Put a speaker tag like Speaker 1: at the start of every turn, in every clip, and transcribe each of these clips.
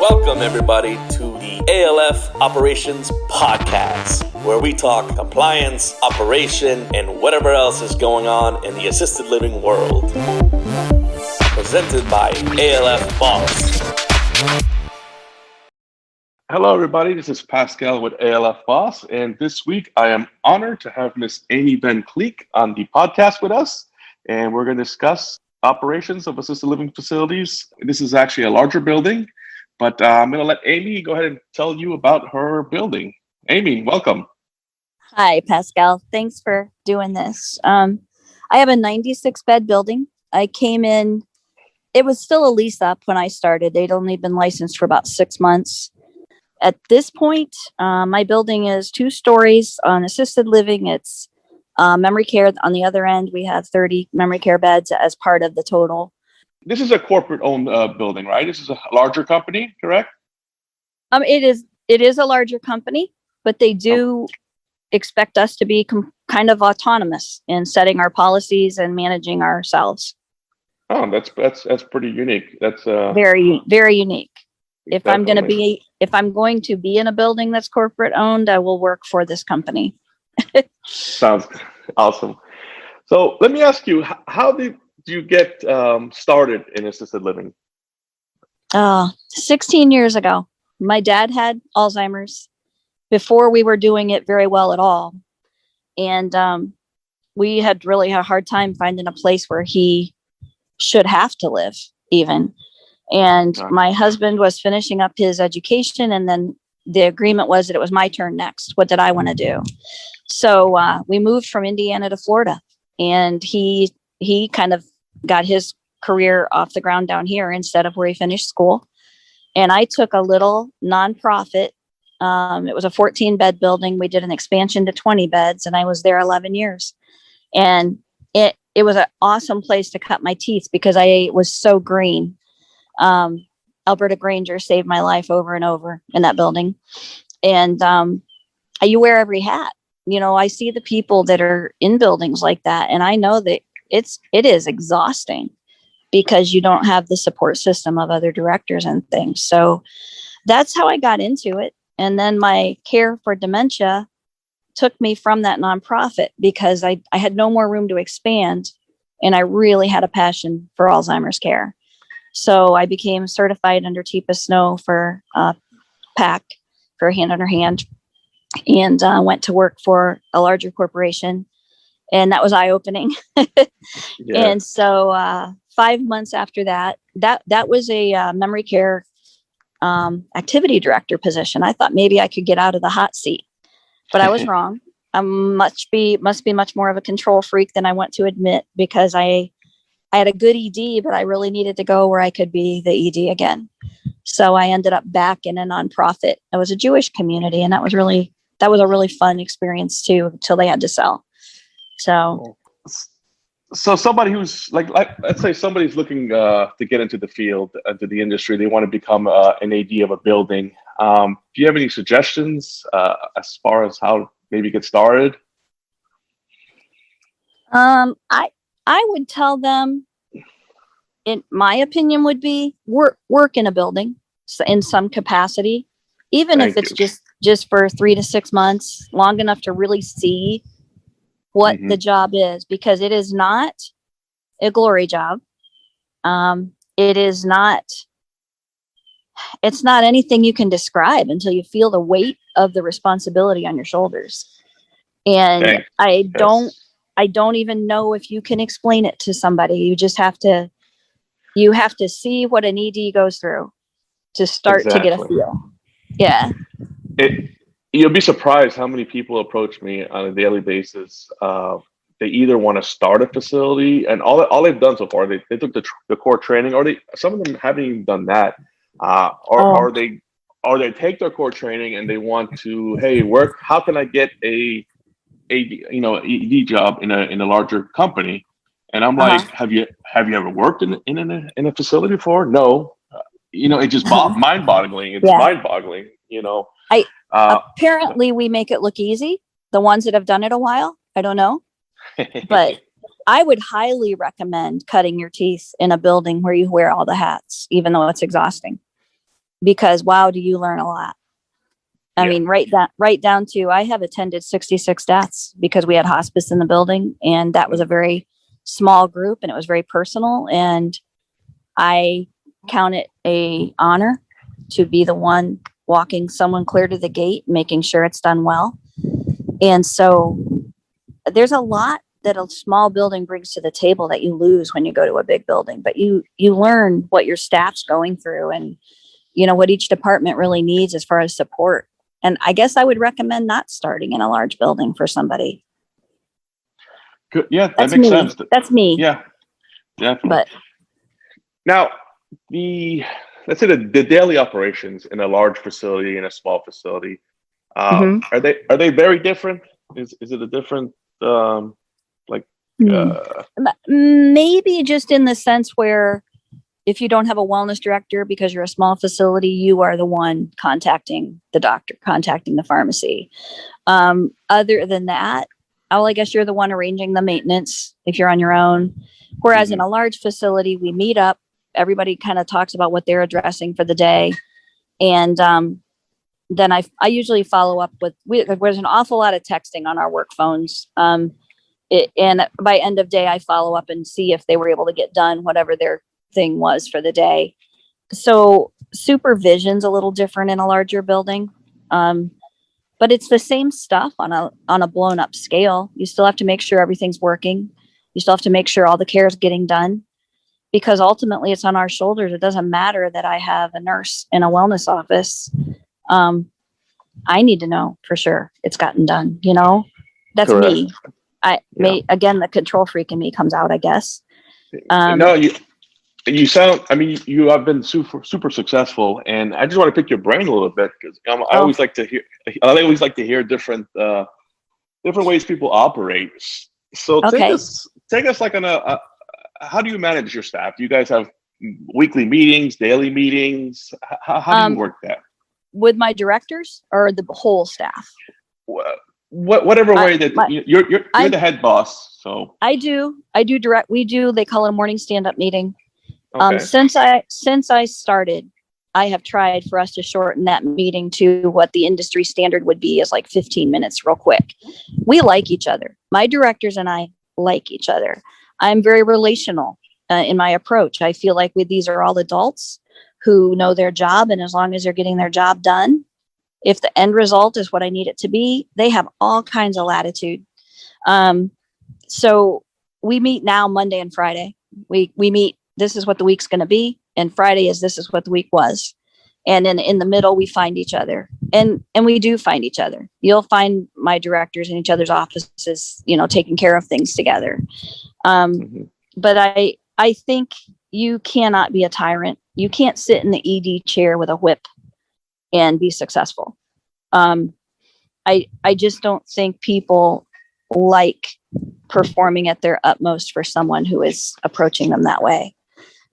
Speaker 1: Welcome, everybody, to the ALF Operations Podcast, where we talk compliance, operation, and whatever else is going on in the assisted living world. Presented by ALF Boss.
Speaker 2: Hello, everybody. This is Pascal with ALF Boss, and this week I am honored to have Miss Amy VanKleeck on the podcast with us, and we're going to discuss operations of assisted living facilities. This is actually a larger building, but I'm going to let Amy go ahead and tell you about her building. Amy, welcome.
Speaker 3: Hi, Pascal. Thanks for doing this. I have a 96-bed building. I came in, it was still a lease up when I started. They'd only been licensed for about 6 months. At this point, my building is 2 stories on assisted living. It's memory care. On the other end, we have 30 memory care beds as part of the total.
Speaker 2: This is a corporate-owned building, right? This is a larger company, correct?
Speaker 3: It is a larger company, but they do expect us to be kind of autonomous in setting our policies and managing ourselves.
Speaker 2: Oh, that's pretty unique. That's
Speaker 3: very, very unique. If
Speaker 2: definitely.
Speaker 3: I'm going to be in a building that's corporate owned, I will work for this company.
Speaker 2: Sounds awesome. So let me ask you, how did you get started in assisted living?
Speaker 3: 16 years ago. My dad had Alzheimer's before we were doing it very well at all. And we had really a hard time finding a place where he should have to live even. And my husband was finishing up his education, and then the agreement was that it was my turn next. What did I want to do? So we moved from Indiana to Florida, and he kind of got his career off the ground down here instead of where he finished school. And I took a little nonprofit. It was a 14-bed building. We did an expansion to 20 beds, and I was there 11 years. And it was an awesome place to cut my teeth because I was so green. Alberta Granger saved my life over and over in that building. And you wear every hat. You know, I see the people that are in buildings like that, and I know that it is exhausting because you don't have the support system of other directors and things. So that's how I got into it. And then my care for dementia took me from that nonprofit because I had no more room to expand, and I really had a passion for Alzheimer's care. So I became certified under TIPA Snow for PAC, for hand under hand, and went to work for a larger corporation. And that was eye-opening. Yeah. And so 5 months after that was a memory care activity director position. I thought maybe I could get out of the hot seat, but I was wrong. I must be much more of a control freak than I want to admit, because I had a good ED, but I really needed to go where I could be the ED again. So I ended up back in a nonprofit. It was a Jewish community, and that was a really fun experience too, until they had to sell. So somebody who's like let's say somebody's looking to get into the field, into the industry, they want to become an AD of a building. Do you have any suggestions as far as how maybe get started? I would tell them, in my opinion, would be work in a building in some capacity, even if it's just for 3 to 6 months, long enough to really see what the job is, because it is not a glory job. It's not anything you can describe until you feel the weight of the responsibility on your shoulders. And I don't even know if you can explain it to somebody. You just have to see what an ED goes through to start to get a feel. Yeah.
Speaker 2: You'll be surprised how many people approach me on a daily basis. They either want to start a facility, and all they've done so far, they took the core training, or some of them haven't even done that, or they take their core training and they want to, hey, how can I get a ED job in a larger company? And I'm like, have you ever worked in a facility before? No. It's just mind-boggling. It's mind-boggling.
Speaker 3: Apparently we make it look easy. The ones that have done it a while, I don't know, but I would highly recommend cutting your teeth in a building where you wear all the hats, even though it's exhausting, because wow, do you learn a lot. I mean, right down to, I have attended 66 deaths because we had hospice in the building, and that was a very small group, and it was very personal. And I count it a honor to be the one walking someone clear to the gate, making sure it's done well. And so there's a lot that a small building brings to the table that you lose when you go to a big building, but you learn what your staff's going through, and what each department really needs as far as support. And I guess I would recommend not starting in a large building for somebody.
Speaker 2: Good. Yeah, that
Speaker 3: That's
Speaker 2: makes
Speaker 3: me.
Speaker 2: sense.
Speaker 3: That's me.
Speaker 2: Yeah, definitely.
Speaker 3: But
Speaker 2: Now, let's say the daily operations in a large facility and a small facility, are they very different? Is it a different
Speaker 3: maybe just in the sense where if you don't have a wellness director because you're a small facility, you are the one contacting the doctor, contacting the pharmacy. Other than that, I guess you're the one arranging the maintenance if you're on your own. Whereas in a large facility, we meet up, everybody kind of talks about what they're addressing for the day. And then I usually follow up with, there's an awful lot of texting on our work phones. And by end of day, I follow up and see if they were able to get done whatever their thing was for the day. So supervision's a little different in a larger building. But it's the same stuff on a blown up scale. You still have to make sure everything's working. You still have to make sure all the care is getting done, because ultimately it's on our shoulders. It doesn't matter that I have a nurse in a wellness office. I need to know for sure it's gotten done. That's
Speaker 2: Correct.
Speaker 3: me. Again, the control freak in me comes out, I guess.
Speaker 2: No, you sound, you have been super successful, and I just want to pick your brain a little bit, because I always like to hear different ways people operate. So take us like on how do you manage your staff? Do you guys have weekly meetings, daily meetings? How do you work that?
Speaker 3: With my directors or the whole staff?
Speaker 2: Whatever way that you're the head boss. So
Speaker 3: I do direct. We do. They call it a morning stand-up meeting.
Speaker 2: Okay.
Speaker 3: Since I started, I have tried for us to shorten that meeting to what the industry standard would be, is like 15 minutes, real quick. We like each other. My directors and I like each other. I'm very relational in my approach. I feel like these are all adults who know their job, and as long as they're getting their job done, if the end result is what I need it to be, they have all kinds of latitude. So we meet now Monday and Friday. We meet, this is what the week's going to be, and Friday is, this is what the week was. And then in the middle, we find each other, and we do find each other. You'll find my directors in each other's offices, taking care of things together. But I think you cannot be a tyrant. You can't sit in the ED chair with a whip and be successful. I just don't think people like performing at their utmost for someone who is approaching them that way.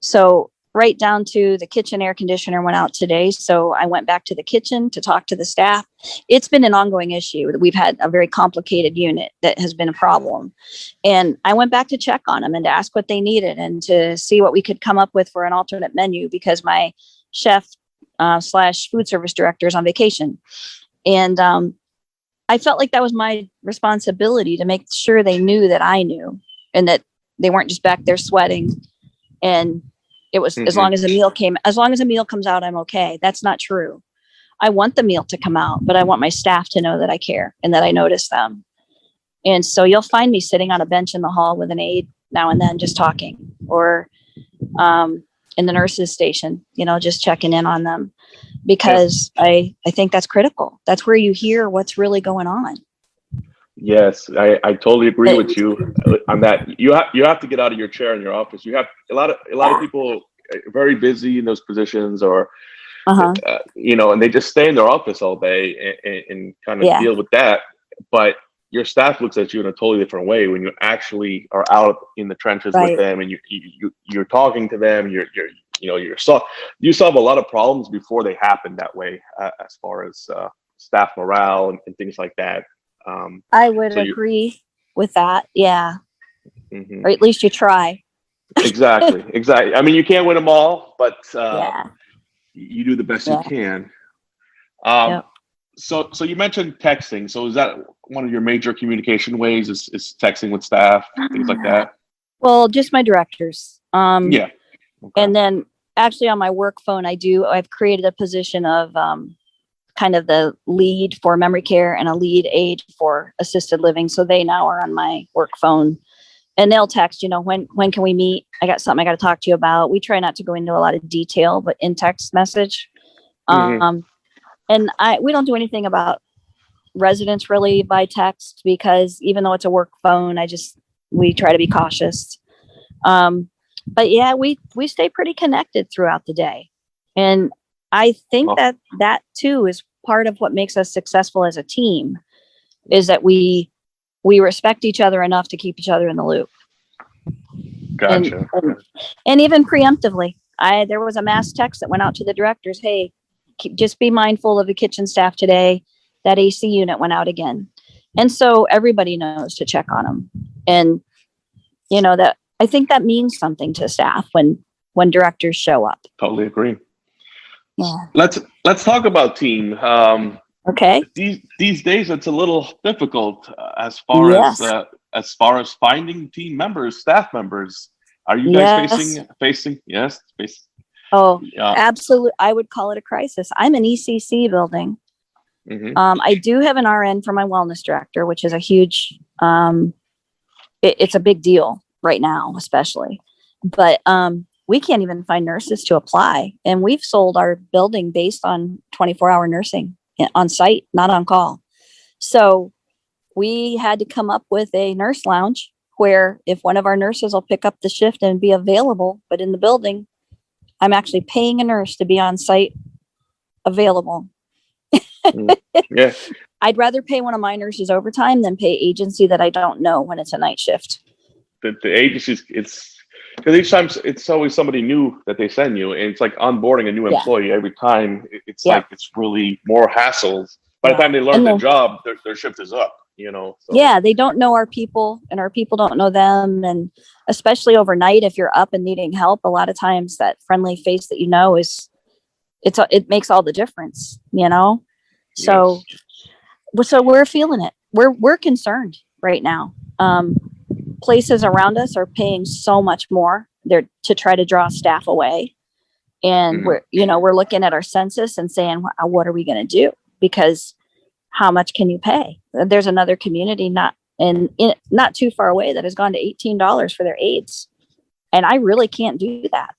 Speaker 3: So right down to the kitchen air conditioner went out today. So I went back to the kitchen to talk to the staff. It's been an ongoing issue. We've had a very complicated unit that has been a problem. And I went back to check on them and to ask what they needed and to see what we could come up with for an alternate menu, because my chef / food service director is on vacation. And I felt like that was my responsibility to make sure they knew that I knew, and that they weren't just back there sweating. And it was as long as a meal comes out, I'm okay. That's not true. I want the meal to come out, but I want my staff to know that I care and that I notice them. And so you'll find me sitting on a bench in the hall with an aide now and then, just talking, or in the nurses station, just checking in on them, because I think that's critical. That's where you hear what's really going on.
Speaker 2: Yes, I totally agree with you on that. You have to get out of your chair in your office. You have a lot of people very busy in those positions, or and they just stay in their office all day and kind of deal with that. But your staff looks at you in a totally different way when you actually are out in the trenches with them, and you're talking to them. You solve a lot of problems before they happen that way, as far as staff morale and things like that.
Speaker 3: I would agree with that. Yeah. Or at least you try.
Speaker 2: Exactly. You can't win them all, but you do the best you
Speaker 3: Yeah.
Speaker 2: can.
Speaker 3: Yep.
Speaker 2: So you mentioned texting. So is that one of your major communication ways? Is texting with staff, things like that?
Speaker 3: Well, just my directors.
Speaker 2: Yeah. Okay.
Speaker 3: And then actually on my work phone, I've created a position of kind of the lead for memory care and a lead aide for assisted living. So they now are on my work phone, and they'll text, when can we meet? I got something I got to talk to you about. We try not to go into a lot of detail, but in text message.
Speaker 2: Mhm.
Speaker 3: And we don't do anything about residents really by text, because even though it's a work phone, we try to be cautious. But yeah, we stay pretty connected throughout the day. And I think
Speaker 2: Oh,
Speaker 3: that too is part of what makes us successful as a team, is that we respect each other enough to keep each other in the loop.
Speaker 2: gotcha.
Speaker 3: And even preemptively, there was a mass text that went out to the directors. Hey, just be mindful of the kitchen staff today. That AC unit went out again. And so everybody knows to check on them. And, that I think that means something to staff when directors show up.
Speaker 2: Totally agree.
Speaker 3: Yeah.
Speaker 2: Let's talk about team.
Speaker 3: Okay.
Speaker 2: These days it's a little difficult as far
Speaker 3: Yes.
Speaker 2: as finding team members, staff members. Are you guys facing? Yes.
Speaker 3: Oh,
Speaker 2: Yeah.
Speaker 3: absolutely. I would call it a crisis. I'm an ECC building.
Speaker 2: Mm-hmm.
Speaker 3: I do have an RN for my wellness director, which is a huge, it's a big deal right now, especially. But we can't even find nurses to apply. And we've sold our building based on 24-hour nursing on site, not on call. So we had to come up with a nurse lounge where if one of our nurses will pick up the shift and be available, but in the building, I'm actually paying a nurse to be on site available.
Speaker 2: Yeah.
Speaker 3: I'd rather pay one of my nurses overtime than pay agency that I don't know when it's a night shift.
Speaker 2: The agencies, it's because each time it's always somebody new that they send you, and it's like onboarding a new employee every time. It's like it's really more hassles. By the time they learn the job, their shift is up. So.
Speaker 3: Yeah, they don't know our people, and our people don't know them, and especially overnight, if you're up and needing help, a lot of times that friendly face that it makes all the difference. So, so we're feeling it. We're concerned right now. Places around us are paying so much more there to try to draw staff away. And we're looking at our census and saying, what are we going to do? Because how much can you pay? There's another community not too far away that has gone to $18 for their aides. And I really can't do that.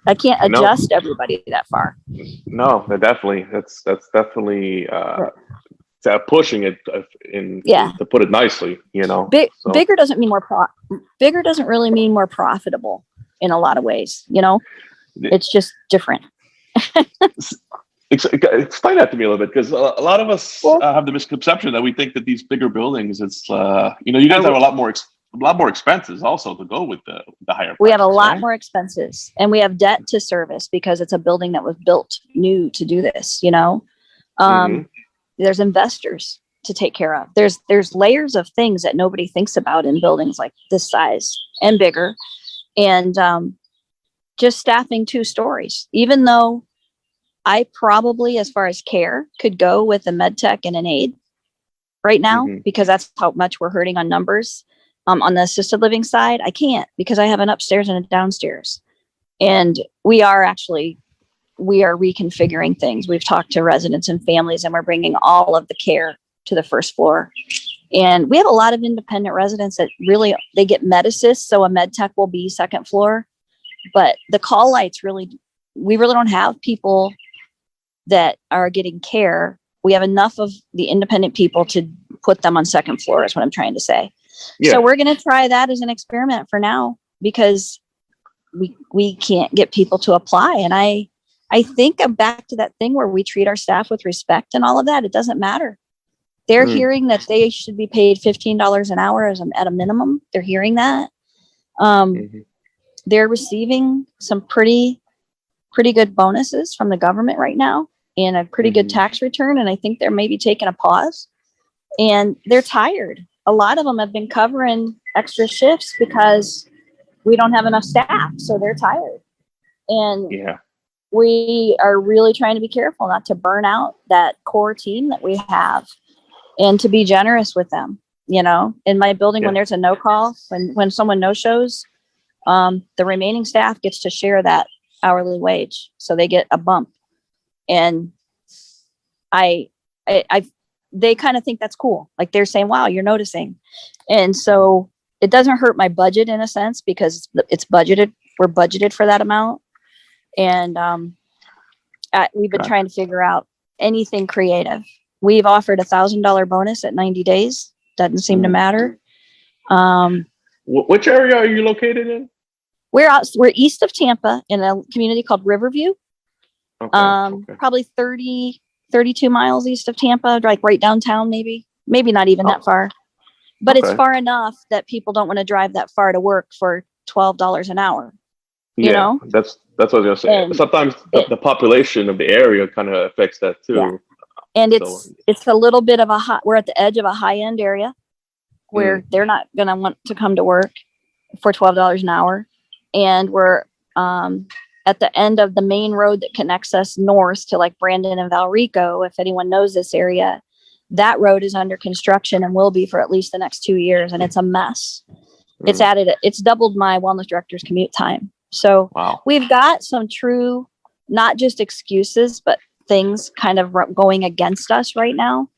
Speaker 3: I can't adjust everybody that far.
Speaker 2: No, that's definitely pushing it to put it nicely,
Speaker 3: Bigger doesn't mean bigger doesn't really mean more profitable in a lot of ways. It's just different.
Speaker 2: Explain that to me a little bit, because a lot of us have the misconception that we think that these bigger buildings, it's you guys have a lot more expenses also to go with the higher prices.
Speaker 3: We have a lot more expenses, and we have debt to service because it's a building that was built new to do this. There's investors to take care of. There's layers of things that nobody thinks about in buildings like this size and bigger, and just staffing 2 stories. Even though I probably, as far as care, could go with a med tech and an aide right now, because that's how much we're hurting on numbers. On the assisted living side, I can't, because I have an upstairs and a downstairs, and we are reconfiguring things. We've talked to residents and families, and we're bringing all of the care to the first floor. And we have a lot of independent residents that they get med assist. So a med tech will be second floor, but the call lights we really don't have people that are getting care. We have enough of the independent people to put them on second floor, is what I'm trying to say. Yeah. So we're going to try that as an experiment for now, because we can't get people to apply. And I think I'm back to that thing where we treat our staff with respect and all of that. It doesn't matter. They're hearing that they should be paid $15 an hour at a minimum. They're hearing that. They're receiving some pretty good bonuses from the government right now, and a pretty good tax return. And I think they're maybe taking a pause, and they're tired. A lot of them have been covering extra shifts because we don't have enough staff. So they're tired. And we are really trying to be careful not to burn out that core team that we have, and to be generous with them. You know, in my building, when there's a no call, when someone no shows, the remaining staff gets to share that hourly wage, so they get a bump. And they kind of think that's cool. Like, they're saying, wow, you're noticing. And so it doesn't hurt my budget in a sense, because it's budgeted. We're budgeted for that amount. And we've been trying to figure out anything creative. We've offered $1,000 bonus at 90 days. Doesn't seem to matter.
Speaker 2: Which area are you located in?
Speaker 3: We're east of Tampa in a community called Riverview. Probably 32 miles east of Tampa, like right downtown, maybe not even that far, but it's far enough that people don't want to drive that far to work for $12 an hour. You know,
Speaker 2: that's what I was gonna say. And sometimes the population of the area kind of affects that too.
Speaker 3: Yeah. And it's a little bit of we're at the edge of a high end area where they're not going to want to come to work for $12 an hour. And we're at the end of the main road that connects us north to like Brandon and Valrico. If anyone knows this area, that road is under construction and will be for at least the next 2 years. And it's a mess. It's doubled my wellness director's commute time. So we've got some true, not just excuses, but things kind of going against us right now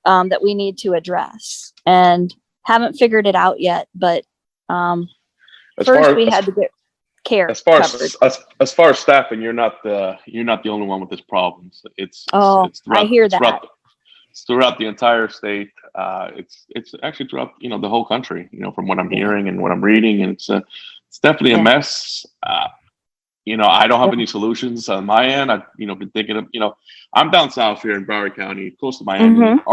Speaker 3: that we need to address, and haven't figured it out yet. But first we had to get care. As far
Speaker 2: as staffing, you're not the only one with this problem. It's
Speaker 3: I hear that.
Speaker 2: It's throughout the entire state. It's actually throughout the whole country. From what I'm hearing and what I'm reading, and it's definitely a mess. I don't have any solutions on my end. I've been thinking of I'm down south here in Broward County, close to Miami.
Speaker 3: Mm-hmm.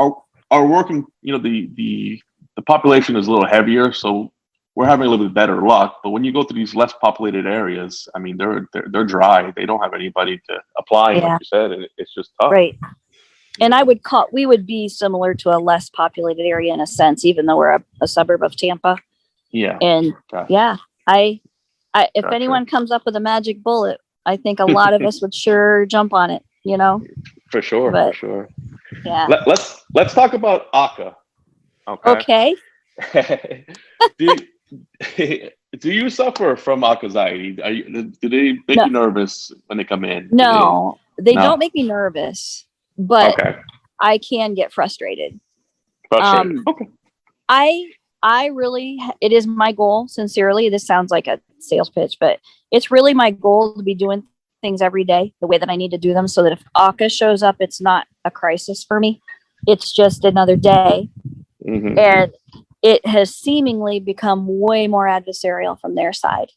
Speaker 2: Our working the population is a little heavier, so we're having a little bit better luck. But when you go to these less populated areas, I mean, they're dry. They don't have anybody to apply, like you said, and it's just tough.
Speaker 3: Right. And we would be similar to a less populated area in a sense, even though we're a suburb of Tampa.
Speaker 2: Yeah.
Speaker 3: And if anyone comes up with a magic bullet, I think a lot of us would sure jump on it,
Speaker 2: For sure.
Speaker 3: Yeah.
Speaker 2: Let's talk about ACA. Okay. Do you suffer from anxiety? Do they make you nervous when they come in?
Speaker 3: No, they don't make me nervous, but I can get frustrated.
Speaker 2: Okay.
Speaker 3: I really, it is my goal, sincerely, this sounds like a sales pitch, but it's really my goal to be doing things every day the way that I need to do them, so that if ACA shows up, it's not a crisis for me. It's just another day. Mm-hmm. And it has seemingly become way more adversarial from their side.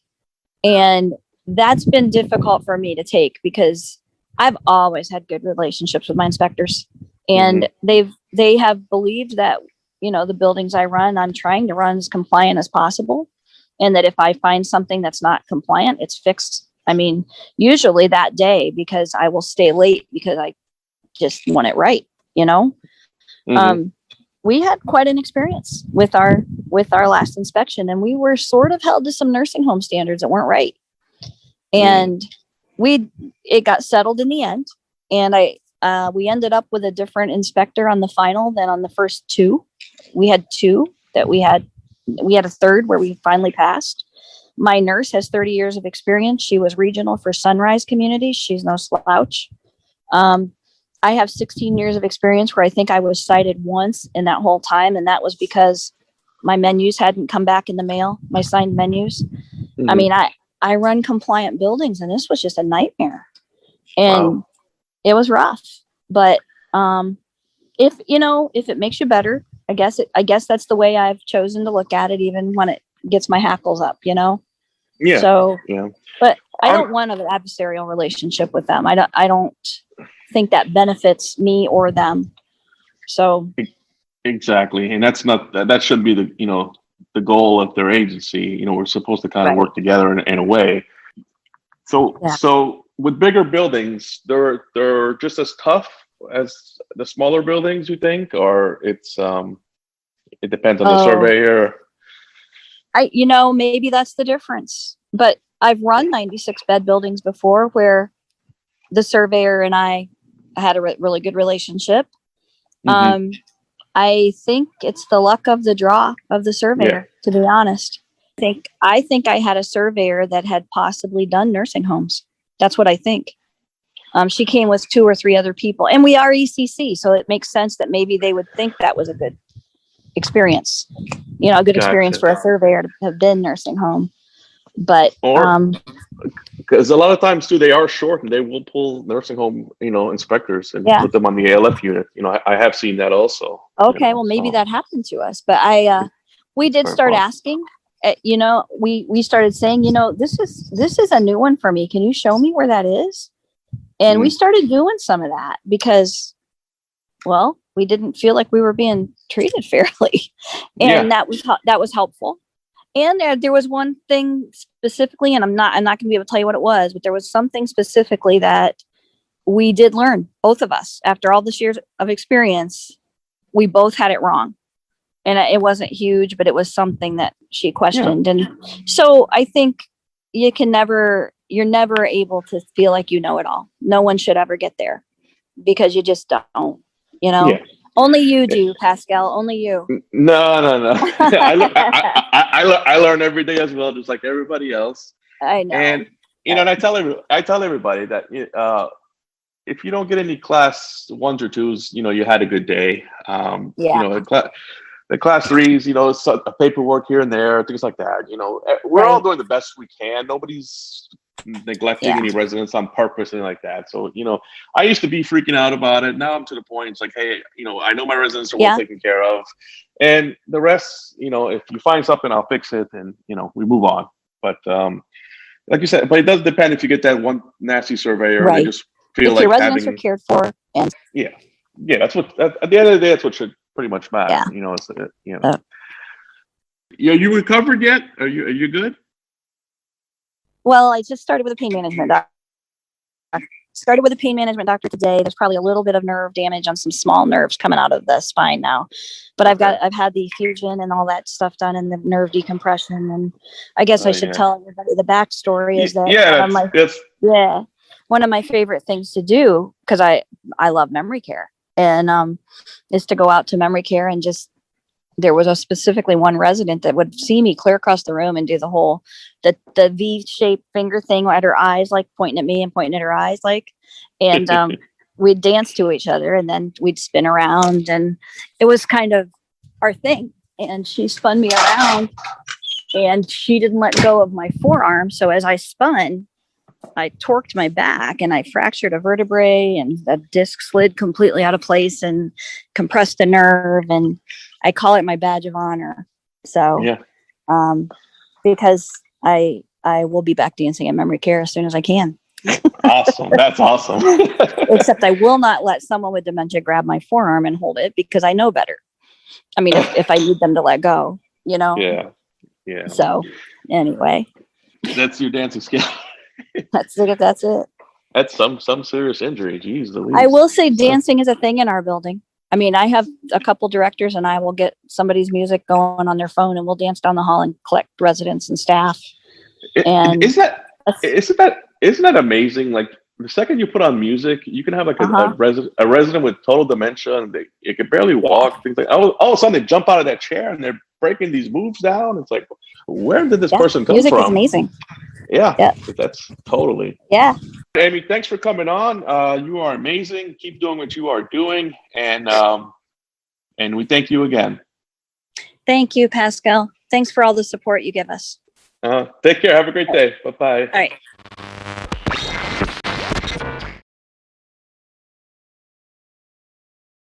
Speaker 3: And that's been difficult for me to take, because I've always had good relationships with my inspectors, and they have believed that the buildings I run, I'm trying to run as compliant as possible. And that if I find something that's not compliant, it's fixed. I mean, usually that day, because I will stay late because I just want it right. We had quite an experience with our last inspection, and we were sort of held to some nursing home standards that weren't right. And it got settled in the end. And we ended up with a different inspector on the final than on the first two. We had two that we had a third where we finally passed. My nurse has 30 years of experience. She was regional for Sunrise Community. She's no slouch. I have 16 years of experience where I think I was cited once in that whole time. And that was because my menus hadn't come back in the mail, my signed menus. Mm-hmm. I mean, I run compliant buildings, and this was just a nightmare. And it was rough, but if it makes you better, I guess that's the way I've chosen to look at it, even when it gets my hackles up, Yeah. So, but I don't want an adversarial relationship with them. I don't think that benefits me or them. So. Exactly.
Speaker 2: And that should be the goal of their agency. We're supposed to kind of work together in a way. So with bigger buildings, they're just as tough as the smaller buildings, you think, or it depends on the surveyor?
Speaker 3: Maybe that's the difference. But I've run 96 bed buildings before where the surveyor and I had a really good relationship.
Speaker 2: Mhm.
Speaker 3: I think it's the luck of the draw of the surveyor, to be honest. I think I had a surveyor that had possibly done nursing homes. That's what I think. She came with 2 or 3 other people, and we are ECC, so it makes sense that maybe they would think that was a good experience. A good experience
Speaker 2: Gotcha.
Speaker 3: for a surveyor to have been nursing home. But
Speaker 2: Or because a lot of times too, they are short and they will pull nursing home, inspectors and put them on the ALF unit. I have seen that also.
Speaker 3: okay, well, maybe that happened to us, but we did start asking. We started saying, this is a new one for me. Can you show me where that is? And we started doing some of that because, well, we didn't feel like we were being treated fairly, and that was helpful. And there was one thing specifically, and I'm not going to be able to tell you what it was, but there was something specifically that we did learn, both of us, after all this years of experience. We both had it wrong, and it wasn't huge, but it was something that she questioned. And so I think you're never able to feel like you know it all. No one should ever get there because you just don't, Only you do, Pascal. Only you.
Speaker 2: No. I learn every day as well, just like everybody else.
Speaker 3: I know.
Speaker 2: And and I tell everybody that if you don't get any class 1s or 2s, you had a good day. The class 3s, some paperwork here and there, things like that. We're all doing the best we can. Nobody's neglecting any residents on purpose and like that. So, I used to be freaking out about it. Now I'm to the point, it's like, hey, I know my residents are well taken care of. And the rest, if you find something, I'll fix it, and, we move on. But like you said, but it does depend if you get that one nasty surveyor and they just feel like
Speaker 3: your residents are cared for. And
Speaker 2: that's what, at the end of the day, that's what should pretty much matter. You recovered yet? Are you good?
Speaker 3: Well, I just started with a pain management doctor. Today. There's probably a little bit of nerve damage on some small nerves coming out of the spine now, but I've had the fusion and all that stuff done and the nerve decompression. And I guess I should tell everybody the backstory is that one of my favorite things to do, because I love memory care, and is to go out to memory care and just. There was specifically one resident that would see me clear across the room and do the whole, the V-shaped finger thing at her eyes, like pointing at me and pointing at her eyes, like, and we'd dance to each other and then we'd spin around, and it was kind of our thing. And she spun me around and she didn't let go of my forearm. So as I spun, I torqued my back and I fractured a vertebrae, and the disc slid completely out of place and compressed a nerve. And I call it my badge of honor. So, because I will be back dancing at memory care as soon as I can.
Speaker 2: Awesome. That's awesome.
Speaker 3: Except I will not let someone with dementia grab my forearm and hold it because I know better. I mean, if I need them to let go, Yeah. So anyway,
Speaker 2: that's your dancing skill.
Speaker 3: That's it. That's
Speaker 2: some serious injury. Jeez Louise.
Speaker 3: I will say dancing is a thing in our building. I mean, I have a couple directors and I will get somebody's music going on their phone and we'll dance down the hall and collect residents and staff. And
Speaker 2: isn't that amazing? Like the second you put on music, you can have like a resident with total dementia and they can barely walk. Things like all of a sudden they jump out of that chair and they're breaking these moves down. It's like, where did this person come
Speaker 3: music
Speaker 2: from?
Speaker 3: Music is amazing.
Speaker 2: Yeah, that's totally.
Speaker 3: Yeah.
Speaker 2: Amy, thanks for coming on. You are amazing. Keep doing what you are doing, and we thank you again.
Speaker 3: Thank you, Pascal. Thanks for all the support you give us.
Speaker 2: Take care. Have a great day. Bye-bye.
Speaker 3: All right.